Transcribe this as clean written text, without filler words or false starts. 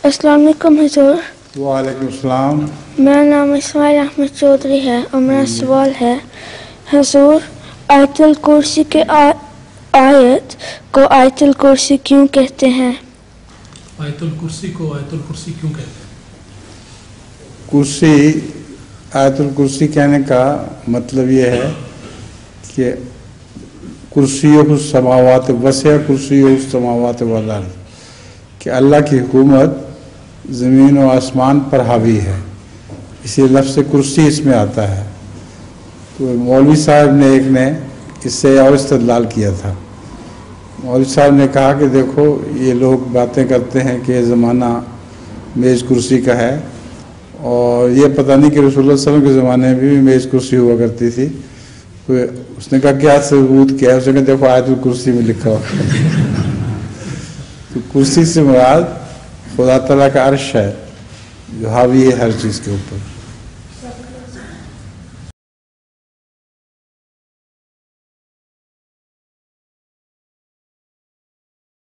अस्सलाम वालेकुम हुजूर। वालेकुम अस्सलाम। मेरा नाम इस्माइल अहमद चौधरी है और मेरा सवाल है हुजूर, आयतुल कुर्सी के आयत को आयतुल कुर्सी क्यों कहते हैं? आयतुल कुर्सी को आयतुल कुर्सी क्यों कहते हैं? कुर्सी, आयतुल कुर्सी कहने का मतलब ये है कि कुर्सियों समावात वसिया कुर्सियों समावात वल अर्ज़, कि अल्लाह की हुकूमत ज़मीन और आसमान पर हावी है, इसी लफ्ज़ कुर्सी इसमें आता है। तो मौलवी साहब ने एक ने इससे और इस्तदलाल किया था। मौलवी साहब ने कहा कि देखो, ये लोग बातें करते हैं कि ज़माना मेज़ कुर्सी का है, और ये पता नहीं कि रसूलुल्लाह सल्लल्लाहु अलैहि वसल्लम के ज़माने में भी मेज़ कुर्सी हुआ करती थी। तो उसने कहा क्या सबूत क्या है? उसने कहा देखो आयतुल कुर्सी में लिखा हो। तो कुर्सी से मुराद खुदा तआला का अर्श है जो हावी है हर चीज़ के ऊपर।